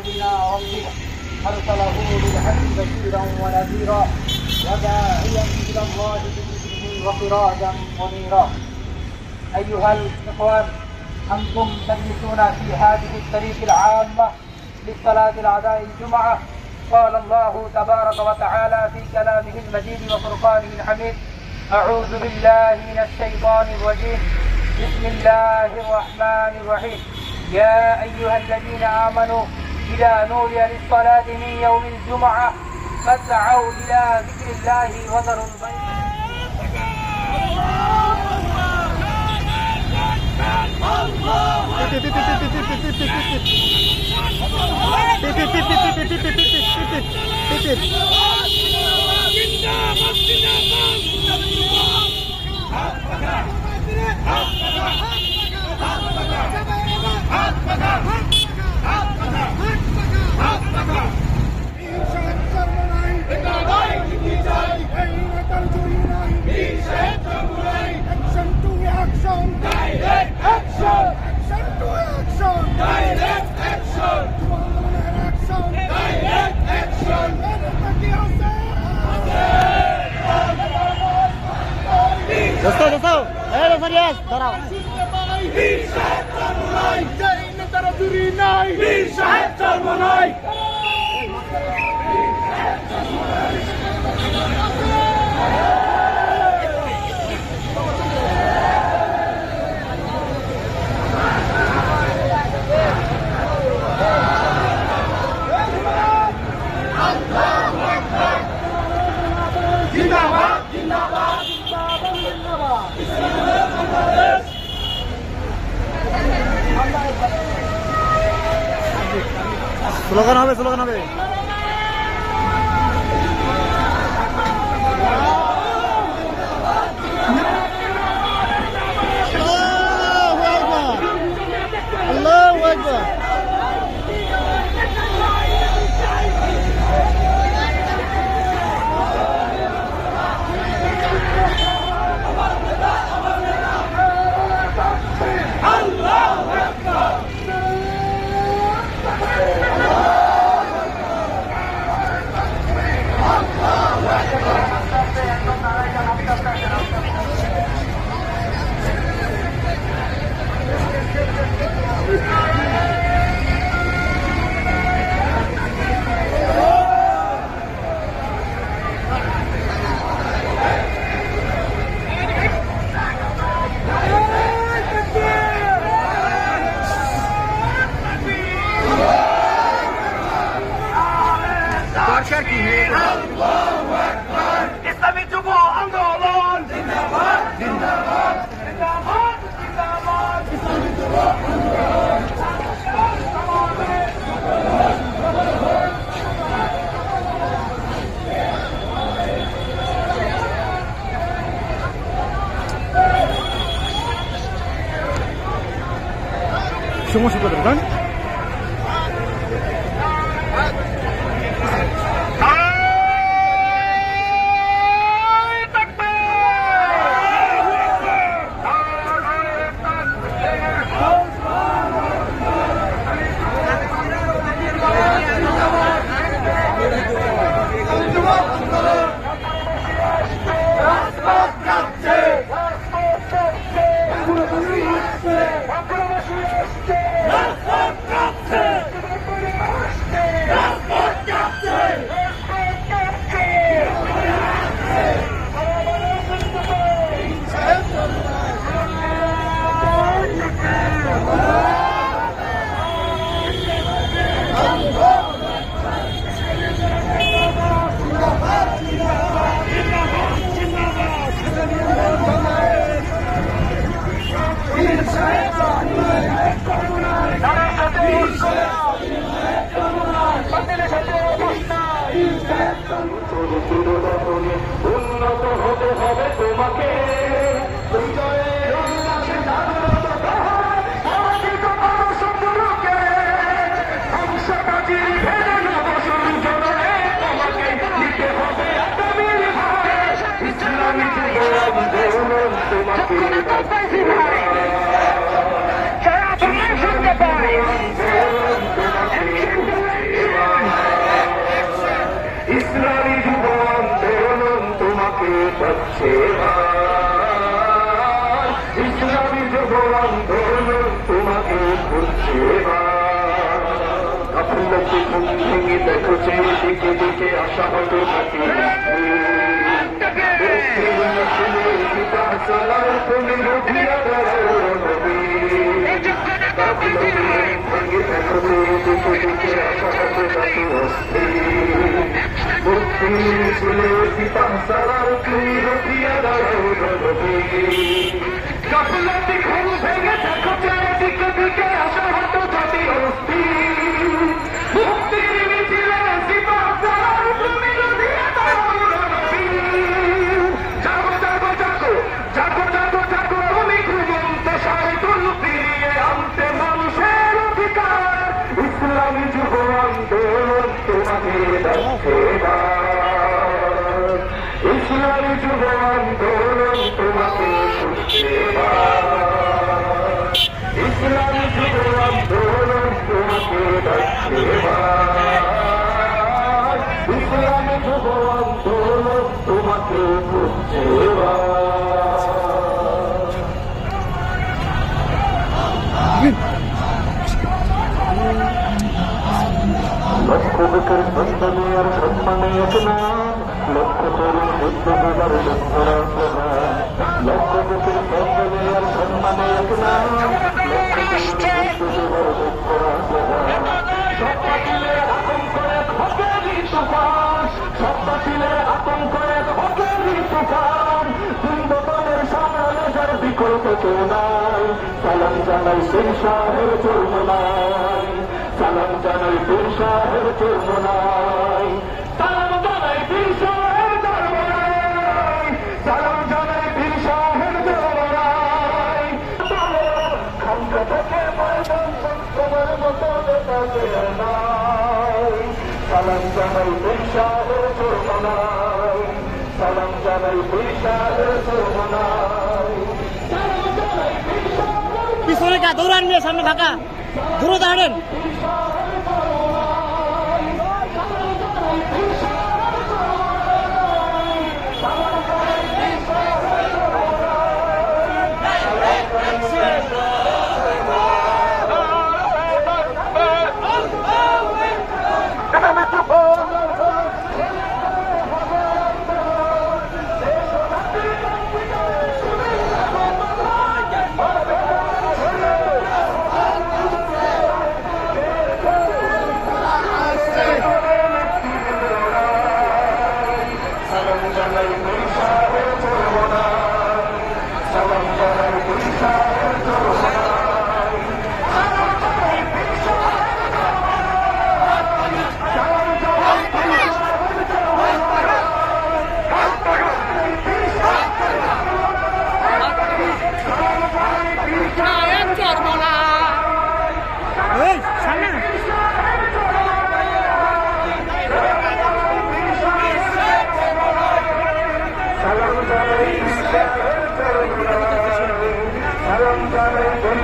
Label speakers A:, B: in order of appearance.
A: بنا ربك أرسله بالحق بشيرا ونذيرا وداعيا إلى الله بإذنه وسراجا منيرا. أيها الإخوان، أنتم تجلسون في هذه الطريق العامة للصلاة العشاء الجمعة. قال الله تبارك وتعالى في كلامه المجيد وفرقانه الحميد: أعوذ بالله من الشيطان الرجيم، بسم الله الرحمن الرحيم. يا أيها الذين آمنوا إذا نودي للصلاة من يوم الجمعة فاسعوا إلى ذكر الله وذروا البيع.
B: दोस्तों अरे फरियाद धराओ স্লোগান হবে আল্লাহু আকবার। ইসলামী যুব আন্দোলন জিন্দাবাদ জিন্দাবাদ জিন্দাবাদ জিন্দাবাদ ইসলামী যুব আন্দোলন সমস্যা কোথায়? উন্নত হতে হবে তোমাকে। তোমাকে যাচ্ছে ইসলামী যুব আন্দোলন তোমাকে খুঁজছে গাফিলতি ঘুম ভেঙে দেখো যে দিকে দিকে আসা হতো থাকি তুমি রুটিয়া গাফিলতি ঘুম ভেঙে দেখো দিকে দিকে আসা হতো জাতি অস্থি মুক্তির মিছিলে সিপাহসালার তুমি রুটিয়া দাও জাগো জাগো জাগো জাগো জাগো জাগো তুমি ঘুমন্ত শায়তুল ফিরিয়ে আনতে মানুষের অধিকার ইসলামী যুব আন্দোলন তোমাকে ডাকছে ইসলামী যুব আন্দোলন তোমাকে খুঁজছে ইসলামী যুব আন্দোলন তোমাকে ডাকছে ইসলামী যুব আন্দোলন তোমাকে খুঁজছে লক্ষ বুকের সন্তানে আর সম্মানে এক নাম লক্ষ তরুণ বুদ্ধ হবার লক্ষ্যরা লক্ষ বুকের সন্তানে আর সম্মানে এক নাম লক্ষ তরুণ বুদ্ধ হবার লক্ষ্যরা সব পাতিলের আতঙ্ক এক হকেরই তুফান সব পাতিলের আতঙ্ক এক হকেরই তুফান হিন্দুদের সামনে যার বিকল্প কেউ নাই সালাম জানাই সেই শাহের চর্মনাই সালাম জানাই বীর শাহের চর্মনাই সালাম জানাই বীর শাহের চর্মনাই সালাম জানাই বীর শাহের চর্মনাই খানকা থেকে ময়দান তোমার মতো নেতাকে নাই সালাম জানাই বীর শাহের চর্মনাই সালাম জানাই বীর শাহের চর্মনাই
C: পিছনে কা দৌড়ান নিয়ে সামনে ফাঁকা দূরে দাঁড়ান
B: সালাম জানাই